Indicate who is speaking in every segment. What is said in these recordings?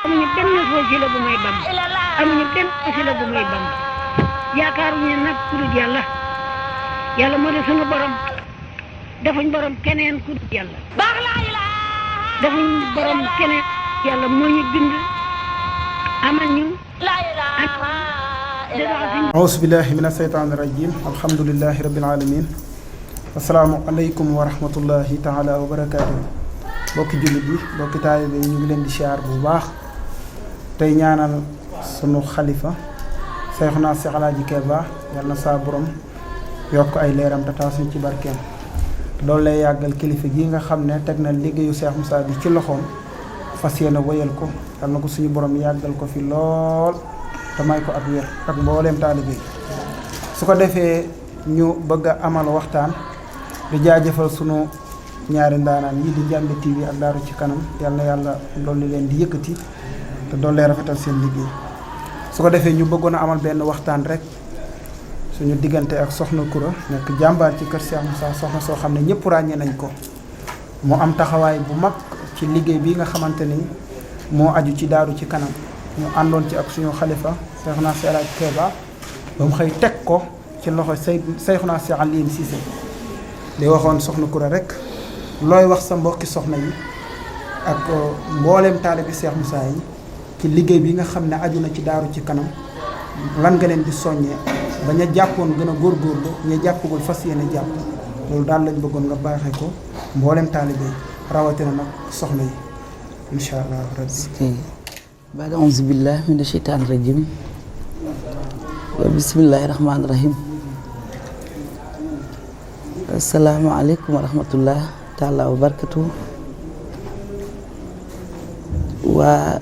Speaker 1: amuñu benn wasila bu may Bamba amuñu benn wasila bu may Bamba yaakaaruñu nag ku dul yàlla yàlla moo di sunu borom defuñ borom keneen ku dul yàlla defuñ borom keneen yàlla moo ñu bind amal ñu
Speaker 2: auzu billahi mina seytaani rajim alhamdulillahi rabbil alamin assalaamu aleykum wa rahmatullahi taala wa barakaatu bokki jullit yi bokki taalibe yi ñu ngi leen di siyaar bu baax tey ñaanal sunu xalifa Seexuna Seex Alaaji Keba yal na saa borom yokk ay leeram te taasuñ ci barkeem loolu lay yàggal kilifa gi nga xam ne teg na liggéeyu Seex Musaa bi ci loxoom fas yéene wéyal ko yal na ko suñu borom yàggal ko fi lool te may ko ak wér ak mbooleem taalibe yi su ko defee ñu bëgg a amal waxtaan di jaajëfal sunu ñaari ndaanaan yi di Ndiamé TV ak Daaru ci kanam yal na yàlla dolli leen di yëkkati te dolli rafetal seen liggéey su ko defee ñu bëggoon a amal benn waxtaan rek suñu diggante ak soxna Koura nekk jàmbaar ci kër Cheikh Moussa soxna soo xam ne ñëpp ràññee nañ ko mu am taxawaay bu mag ci liggéey bi nga xamante ni moo aju ci Daaru ci kanam ñu àndoon ci ak suñu xalifa Seexuna Seex Alaaji Keba ba mu xëy teg ko ci loxo Seexuna Seex Aliin Siise di waxoon soxna Koura rek looy wax sa mbokki soxna yi ak mbooleem taalibi Seex Moussa yi ci liggéey bi nga xam ne aju na ci Daaru ci kanam lan nga leen di soññee ba ña jàppoon gën a góorgóorlu ña jàppagul fas yéene jàpp loolu daal lañ bëggoon nga baaxee ko mbooleem taalibe yi rawatina nag soxna yi incha allah rabbi.
Speaker 3: baad auzu billah mina sheytaani rajim wa bismillahi rahmaani rahim asalaamaaleykum wa rahmatullah taala wa barkatu waa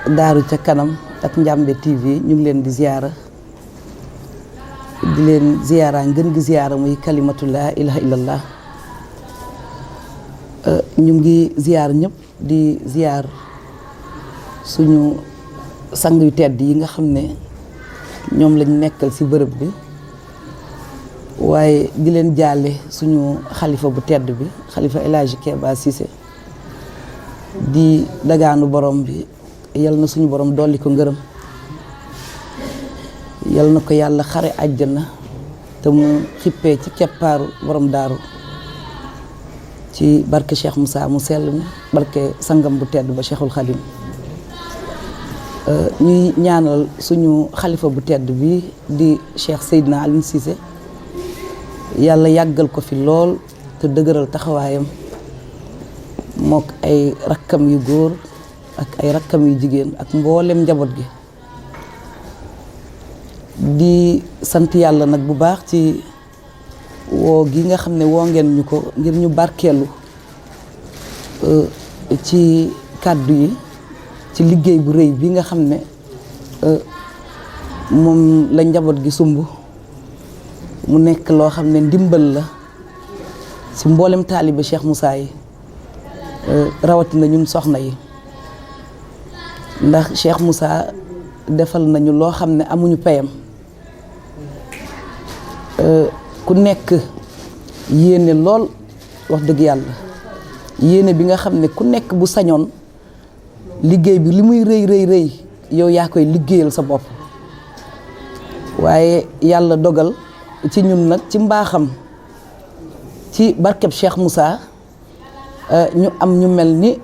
Speaker 3: Daaru ca kanam ak Ndiamé TV ñu ngi leen di ziyaara di leen ziyaara ngën gi ziyaara muy kalimatu laa ilaha illallah ñu ngi ziyaar ñëpp di ziyaar suñu sang yu tedd yi nga xam ne ñoom lañ nekkal ci bërëb bi waaye di leen jaale suñu xalifa bu tedd bi xalifa El Hadji Keba Cissé di dagaanu borom bi yal na suñu borom dolli ko ngërëm yal na ko yàlla xare àjjana te mu xippee ci keppaaru borom daaru ci barke Cheikh Moussa mu sell mi barke sangam bu tedd ba Cheikhul Khadim ñuy ñaanal suñu xalifa bu tedd bi di Cheikh Seydina Aliou Cissé yàlla yàggal ko fi lool te dëgëral taxawaayam mook ay rakkam yu góor ak ay rakkam yu jigéen ak mboolem njaboot gi di sant yàlla nag bu baax ci woo gi nga xam ne woo ngeen ñu ko ngir ñu barkeelu ci kàddu yi ci liggéey bu rëy bi nga xam ne moom la njaboot gi sumb mu nekk loo xam ne ndimbal la ci mboolem taalibe Cheikh Moussa yi rawatina ñun soxna yi ndax Cheikh Moussa defal nañu loo xam ne amuñu payam ku nekk yéene lool wax dëgg yàlla yéene bi nga xam ne ku nekk bu sañoon liggéey bi li muy rëy rëy rëy yow yaa koy liggéeyal sa bopp waaye yàlla dogal ci ñun nag ci mbaaxam ci barkeb Cheikh Moussa ñu am ñu mel ni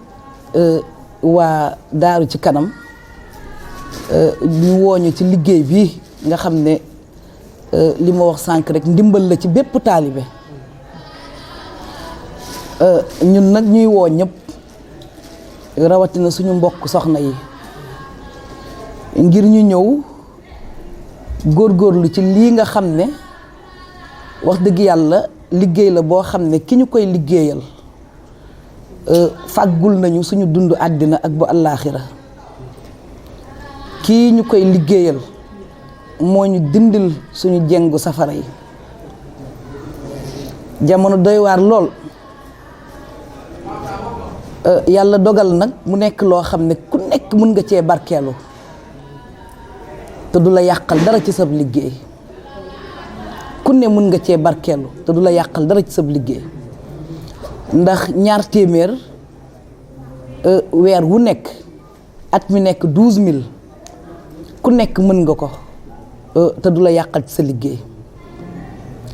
Speaker 3: waa Daaru ci kanam ñu wooñu ci liggéey bi nga xam ne li ma wax sànq rek ndimbal la ci bépp taalibe ñun nag ñuy woo ñëpp rawatina suñu mbokk soxna yi ngir ñu ñëw góorgóorlu ci lii nga xam ne wax dëgg yàlla liggéey la boo xam ne ki ñu koy liggéeyal fàggul nañu suñu dund àddina ak bu àllaaxira kii ñu koy liggéeyal moo ñu dindil suñu jengu safara yi jamono doy waar lool yàlla dogal nag mu nekk loo xam ne ku nekk mën nga cee barkeelu te du la yàqal dara ci sab liggéey ku ne mën nga cee barkeelu te du la yàqal dara ci sab liggéey ndax 2 téeméer weer wu nekk at mi nekk 12000 ku nekk mën nga ko te du la yàqal ci sa liggéey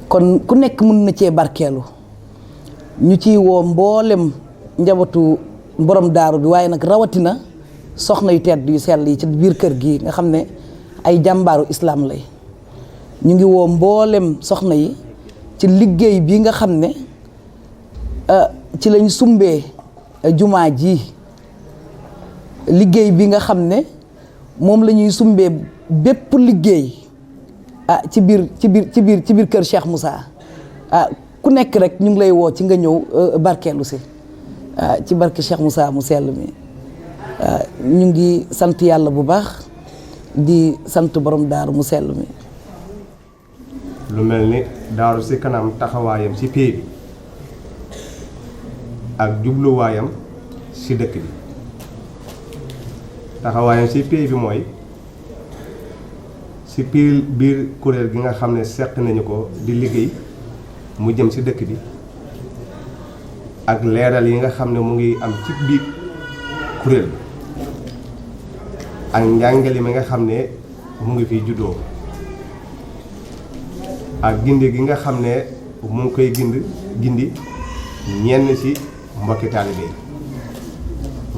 Speaker 3: kon ku nekk mën na cee barkeelu ñu ciy woo mboolem njabootu borom daaru bi waaye nag rawatina soxna yu tedd yu sell yi ci biir kër gi nga xam ne ay jàmbaaru islam lay ñu ngi woo mboolem soxna yi ci liggéey bi nga xam ne ci lañ sumbee jumaa ji liggéey bi nga xam ne moom la ñuy sumbee bépp liggéey ci biir kër Cheikh Moussa ku nekk rek ñu ngi lay woo ci nga ñëw barkeelu si ci barke Cheikh Moussa mu sell mi ñu ngi sant yàlla bu baax di sant borom daaru mu sell mi.
Speaker 4: lu mel ni daaru si kanam taxawaayam ci pay bi ak jubluwaayam ci dëkk bi taxawaayam ci pay bi mooy ci biir kuréel gi nga xam ne seq nañu ko di liggéey mu jëm ci dëkk bi ak leeral yi nga xam ne mu ngi am ci biir kuréel bi ak njàngale mi nga xam ne mu ngi fiy juddoo ak gindi gi nga xam ne mu ngi koy gindi ñenn ci mbokki taalibe yi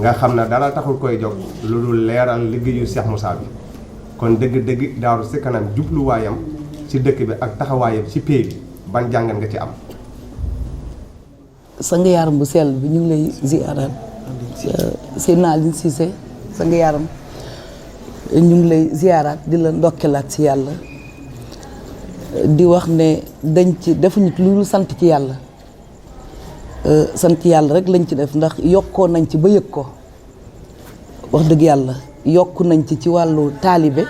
Speaker 4: nga xam ne dara taxul koy jóg lu dul leeral liggéeyu Cheikh Moussa bi kon dëgg-dëgg daaru si kanam jubluwaayam ci dëkk bi ak taxawaayam ci pay bi ban jàngat nga ci am.
Speaker 3: sang yaram bu sell bi ñu ngi lay ziaral Seydina Aliou Cissé sang yaram ñu ngi lay ziaraat di la ndokkelaat ci yàlla di wax ne dañ ci defuñu lu sant ci yàlla sant yàlla rek lañ ci def ndax yokkoo nañ ci ba yëg ko wax dëgg yàlla yokku nañ ci wàllu taalibe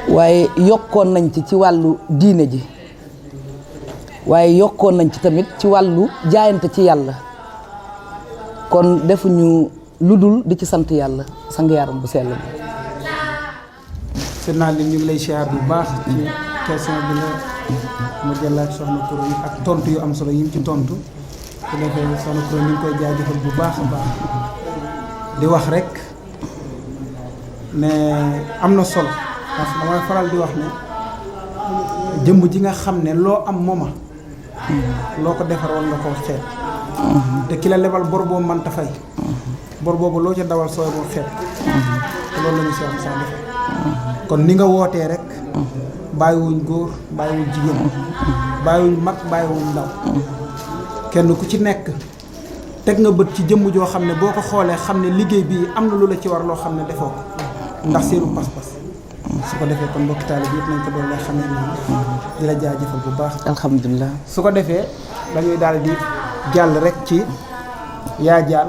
Speaker 3: waaye yokkoon nañ ci wàllu diine ji waaye yokkoon nañ ci tamit ci wàllu jaayante ci yàlla kon defuñu lu dul di ci sant yàlla sang yaram bu sell bi.
Speaker 2: sëñ naa li ñu ngi lay siyaar bu baax ci question bi nga mu jëlaat soxna Kouro yi ak tontu yu am solo yi mu ci tontu su defee soxna Kouro ñu ngi koy jaajëfal bu baax a baax di wax rek ne am na solo parce que damay faral di wax ne jëmm ji nga xam ne loo am mooma loo ko defar woon nga ko xeet te ki la lebal bor boobu mënta fay bor boobu loo ca dawal sooy boo xeet te loolu la ñu si am saa defar kon ni nga wootee rek bàyyiwuñ góor bàyyiwuñ jigéen bàyyiwuñ mag bàyyiwuñ ndaw kenn ku ci nekk teg nga bët ci jëmm joo xam ne boo ko xoolee xam ne liggéey bii am na lu la ci war loo xam ne defoo ko ndax seenu pas-pas su ko defee kon mbokki taalibe bi yëpp nañ ko doon lay xam ne nii di la jaajëfal bu baax.
Speaker 3: alhamdulilah.
Speaker 2: su ko defee dañuy daal di jàll rek ci yaa jaal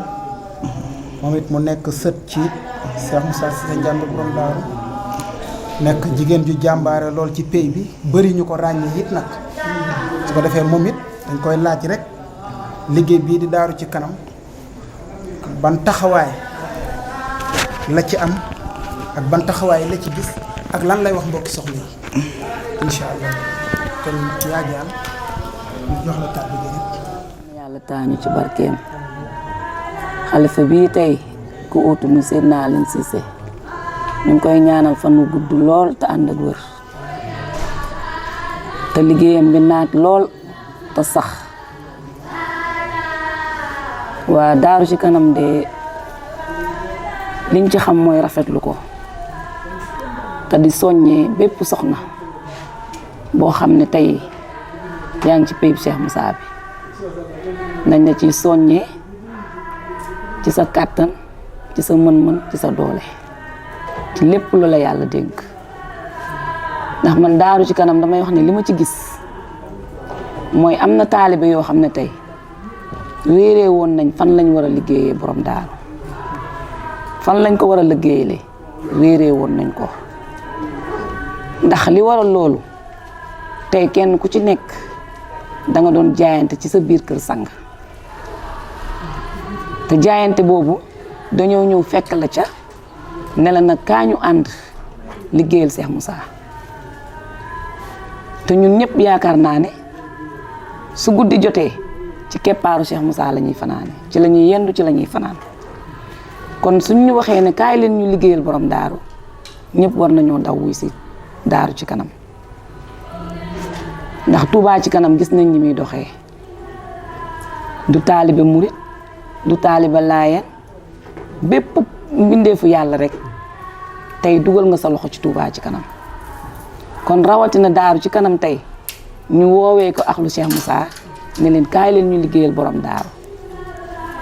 Speaker 2: moom it mu nekk sët ci Cheikh Moussa Cissé Ndiamé borom daaru nekk jigéen ju jàmbaare lool ci pay bi bëri ñu ko ràññee it nag su ko defee moom it dañ koy laaj rek liggéey bii di daaru ci kanam ban taxawaay la ci am ak ban taxawaay la ci gis ak lan lay wax mbokki soxna yi incha allah kon yaa jaal ñu jox la kàddu gi rek.
Speaker 5: yàlla taañu ci barkeem xalifa bii tey ku uutu mu Seydina Aliou Cissé ñu ngi koy ñaanal fan wu gudd lool te ànd ak wër te liggéeyam bi naat lool te sax waa daaru ci kanam de liñ ci xam mooy rafetlu ko te di soññee bépp soxna boo xam ne tey yaa ngi ci payib Cheikh Moussa bi nañ la ciy soññee ci sa kàttan ci sa mën-mën ci sa doole ci lépp lu la yàlla dénk ndax man daaru ci kanam damay wax ne li ma ci gis mooy am na taalibe yoo xam ne tey réeree woon nañ fan lañ war a liggéeyee borom daaru fan lañ ko war a liggéeyee réeree woon nañ ko ndax li waral loolu tey kenn ku ci nekk danga doon jaayante ci sa biir kër sang te jaayante boobu dañoo ñëw fekk la ca ne la nag kaa ñu ànd liggéeyal Cheikh Moussa te ñun ñëpp yaakaar naa ne su guddi jotee ci keppaaru Cheikh Moussa la ñuy fanaane ci la ñuy yendu ci la ñuy fanaan kon suñ ñu waxee ne kaay leen ñu liggéeyal borom daaru ñëpp war nañoo daw wuy si daaru ci kanam ndax Touba ci kanam gis nañ ni muy doxee du taalibe murit du taalibe laayeen bépp mbindeefu yàlla rek tey dugal nga sa loxo ci Touba ci kanam kon rawatina daaru ci kanam tey ñu woowee ko axlu Cheikh Moussa ne leen kaay leen ñu liggéeyal borom daaru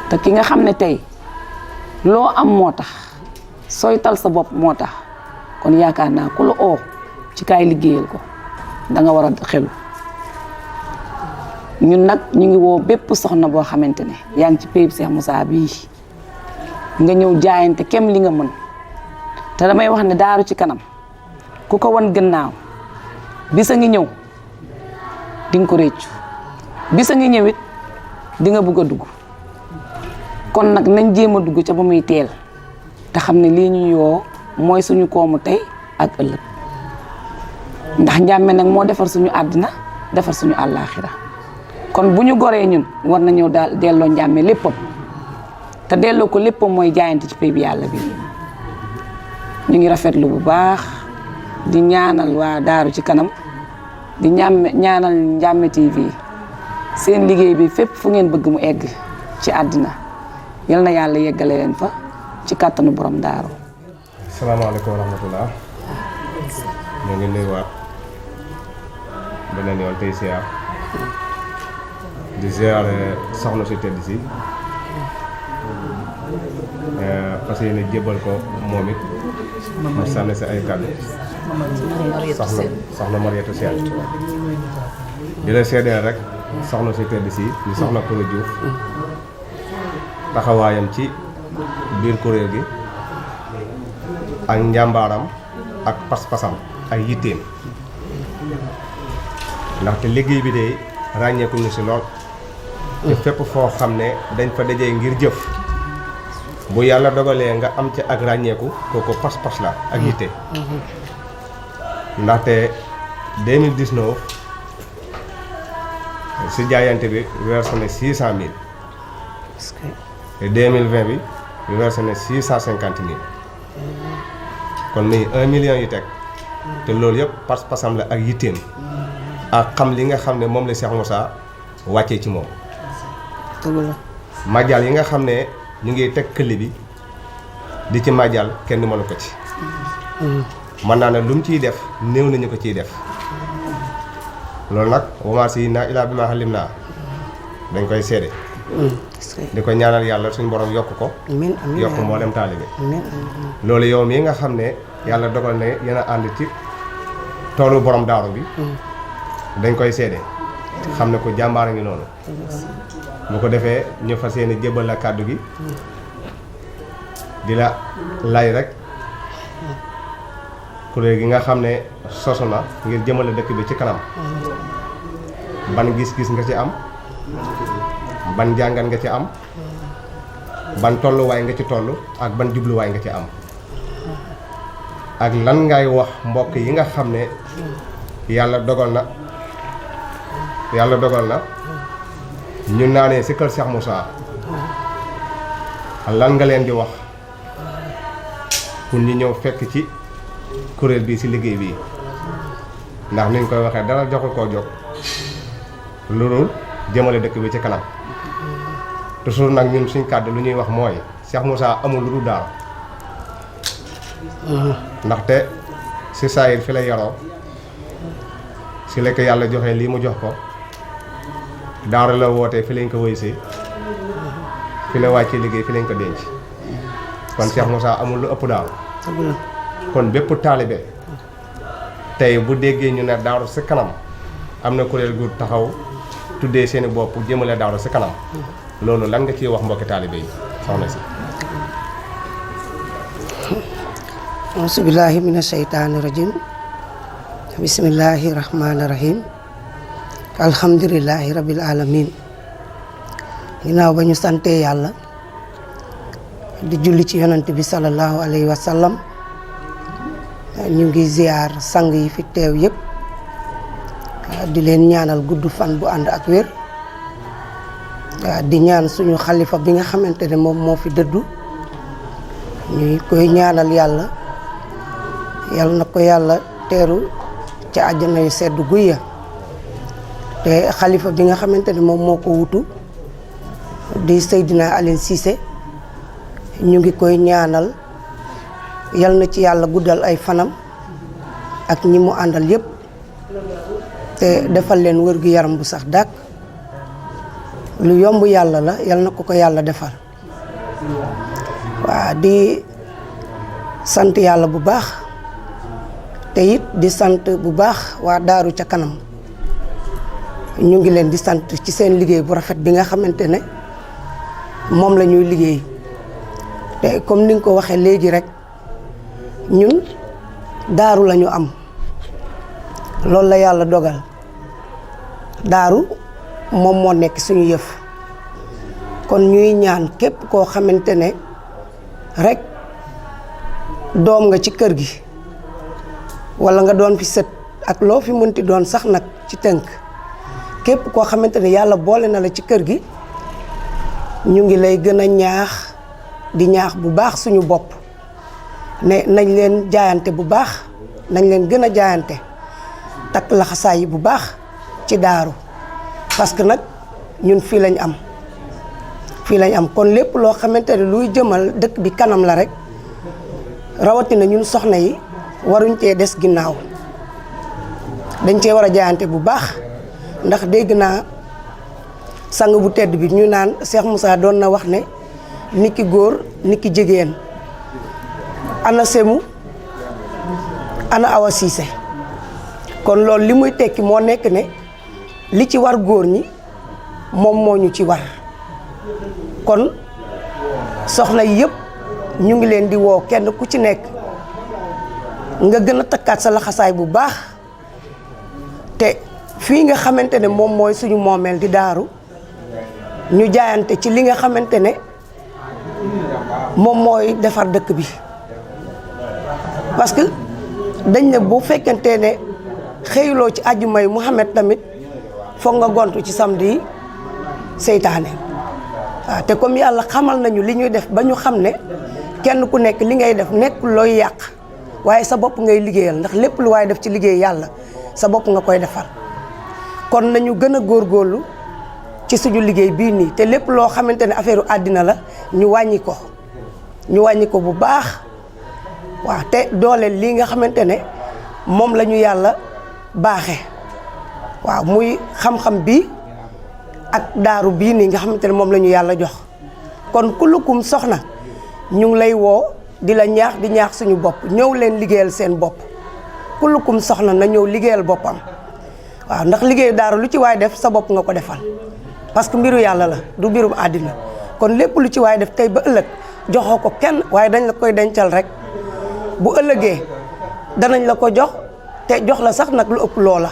Speaker 5: te ki nga xam ne tey loo am moo tax sooy tal sa bopp moo tax kon yaakaar naa ku la oo ci kaay liggéeyal ko da nga war a xelu ñun nag ñu ngi woo bépp soxna boo xamante ne yaa ngi ci péyib Cheikh Moussa bii nga ñëw jaayante kem li nga mën te damay wax ne daaru ci kanam ku ko wan gannaaw bisa ngi ñëw di nga ko réccu bisa ngi ñëwit di nga bugg a dugg kon nag nañ jéem a dugg ca ba muy teel te xam ne lii ñu yoo mooy suñu koomu tey ak ëllëg ndax njàmme nag moo defar suñu àddina defar suñu àllaaxira kon bu ñu goree ñun war nañoo daal delloo njàmme léppam te delloo ko léppam mooy jaayante ci pay bi yàlla bi ñu ngi rafetlu bu baax di ñaanal waa daaru ci kanam di ñaanal Ndiamé TV seen liggéey bi fépp fu ngeen bëgg mu egg ci àddina yal na yàlla yeggale leen fa ci kàttanu borom daaru.
Speaker 4: salaamaaleykum wa rahmatullah ñoo ngi nuyuwaat beneen yoon tey siyaar di ziare soxna si tedd si fas yéene jébbal ko moom it mu sànni si ay kàddu soxna Mariétou Sène di la seedeel rek soxna si tedd si di soxna Koura Diouf taxawaayam ci biir kuréel gi ak njàmbaaram ak pas-pasam ak yitteem ndaxte liggéey bi de ràññeeku ñu si lool te fépp foo xam ne dañ fa dajee ngir jëf bu yàlla dogalee nga am ci ak ràññeeku kooku pas-pas la ak yitte ndaxte 2019 si jaayante bi versé na 600 000 te 2020 bi versé na 650 000 kon muy 1 million yi teg te loolu yëpp pas-pasam la ak yitteem ak xam li nga xam ne moom la Cheikh Moussa wàccee ci moom. majal yi nga xam ne ñu ngi teg këll bi di ci majal kenn mënu ko ci. mën naa ne lu mu ciy def néew nañu ko ciy def loolu nag wama si naa ilaa bi ma xalim naa dañ koy seede. di ko ñaanal yàlla suñu borom yokk ko. yokk mboolem taalibe. loolu yow mii nga xam ne yàlla dogal ne yéen a ànd ci toolu borom daaru bi. dañ koy seede xam ne ko jàmbaar a ngi noonu bu ko defee ñu fas yéene jébbal la kàddu gi di la lay rek kuréel gi nga xam ne sosu na ngir jëmale dëkk bi ci kanam ban gis-gis nga ci am ban jàngat nga ci am ban tolluwaay nga ci toll ak ban jubluwaay nga ci am ak lan ngay wax mbokk yi nga xam ne yàlla dogal na ñu naanee si kër Cheikh Moussa lan nga leen di wax pour ñu ñëw fekk ci kuréel bi si liggéey bi ndax ni ñu koy waxee dara joxul koo jóg loolu jëmale dëkk bi ci kanam toujours nag ñun suñ kàddu lu ñuy wax mooy Cheikh Moussa amul lu dul daara ndaxte si saayir fi la yaroo si la ko yàlla joxe lii mu jox ko daara la wootee fi lañ ko wëysee fi la wàccee liggéey fi lañ ko denc kon Cheikh Moussa amul lu ëpp daaru kon bépp taalibe tey bu déggee ñu ne daaru si kanam am na kuréel gu taxaw tuddee seeni bopp jëmale daaru si kanam loolu lan nga ciy wax mbokki taalibe yi soxna si.
Speaker 6: auzu billaahi mina sheytaani rajim bismillaahi rahmaani rahim alhamdulillahi rabbil alamin ginnaaw ba ñu sante yàlla di julli ci yonent bi sallallahu alayhi wa sallam ñu ngi ziar sang yi fi teew yëpp di leen ñaanal gudd fan bu ànd ak wér di ñaan suñu xalifa bi nga xamante ne moom moo fi dëddu ñuy koy ñaanal yàlla yal na ko yàlla teeru ci àjjana yu sedd guy ya te xalifa bi nga xamante ne moom moo ko wutu di Seydina Alioune Cissé ñu ngi koy ñaanal yal na ci yàlla guddal ay fanam ak ñi mu àndal yépp te defal leen wërgu yaram bu sax dàkk lu yomb yàlla la yal na ko yàlla defal waa di sant yàlla bu baax te it di sant bu baax waa Daaru ca kanam ñu ngi leen di sant ci seen liggéey bu rafet bi nga xamante ne moom la ñuy liggéey te comme ni nga ko waxee léegi rek ñun daaru la ñu am loolu la yàlla dogal daaru moom moo nekk suñu yëf kon ñuy ñaan képp koo xamante ne rek doom nga ci kër gi walla nga doon fi sët ak loo fi mënti doon sax nag ci tënk képp koo xamante ne yàlla boole na la ci kër gi ñu ngi lay gën a ñaax di ñaax bu baax suñu bopp ne nañ leen jaayante bu baax nañ leen gën a jaayante takk laxasaay yi bu baax ci daaru parce que nag ñun fii lañ am kon lépp loo xamante ne luy jëmal dëkk bi kanam la rek rawatina ñun soxna yi waruñ cee des ginnaaw dañ cee war a jaayante bu baax ndax dégg naa sang bu tedd bi ñu naan Cheikh Moussa doon na wax ne niki góor niki jigéen ana semu ana Awa Cissé kon loolu li muy tekki moo nekk ne li ci war góor ñi moom moo ñu ci war kon soxna yi yëpp ñu ngi leen di woo kenn ku ci nekk nga gën a takkaat sa laxasaay bu baax te fii nga xamante ne moom mooy suñu moomeel di daaru ñu jaayante ci li nga xamante ne moom mooy defar dëkk bi parce que dañ ne bu fekkente ne xëyuloo ci àjjuma yi Muhammad tamit foog nga gontu ci samedi yi seytaane waaw te comme yàlla xamal nañu li ñuy def ba ñu xam ne kenn ku nekk li ngay def nekk looy yàq waaye sa bopp ngay liggéeyal ndax lépp lu waaye def ci liggéey yàlla sa bopp nga koy defal kon nañu gën a góorgóorlu ci suñu liggéey bii nii te lépp loo xamante ne affaire àddina la ñu wàññi ko bu baax waaw te dooleel lii nga xamante ne moom la ñu yàlla baaxe waaw muy xam-xam bi ak daaru bii nii nga xamante ne moom la ñu yàlla jox kon kulukum soxna ñu ngi lay woo di la ñaax di ñaax suñu bopp ñëw leen liggéeyal seen bopp kulukum soxna na ñëw liggéeyal boppam waaw ndax liggéeyu daaru lu ci waay def sa bopp nga ko defal parce que mbiru yàlla la du mbirum àddina kon lépp lu ci waay def tey ba ëllëg joxoo ko kenn waaye dañ la koy dencal rek bu ëllëgee danañ la ko jox te jox la sax nag lu ëpp loola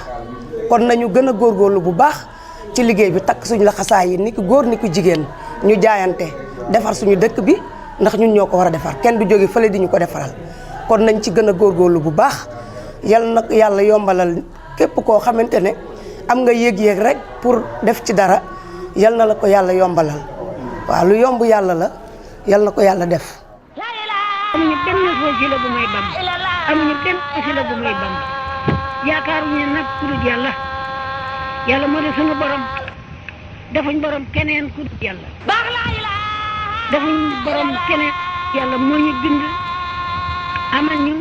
Speaker 6: kon nañu gën a góorgóorlu bu baax ci liggéey bi takk suñu laxasaay yi ni ki góor ni ki jigéen ñu jaayante defar suñu dëkk bi ndax ñun ñoo ko war a defar kenn du jóge fële di ñu ko defaral kon nañ ci gën a góorgóorlu bu baax yal na yàlla yombalal képp koo xamante ne am nga yéeg-yéeg rek pour def ci dara yal na la ko yàlla yombalal waaw lu yomb yàlla la yal na ko yàlla def.
Speaker 1: amuñu benn wasila bu may bam amuñu benn wasila bu may bam yaakaaruñu nag ku dul yàlla yàlla moo di sunu borom defuñ borom keneen ku dul yàlla defuñ borom keneen yàlla moo ñu bind amal ñu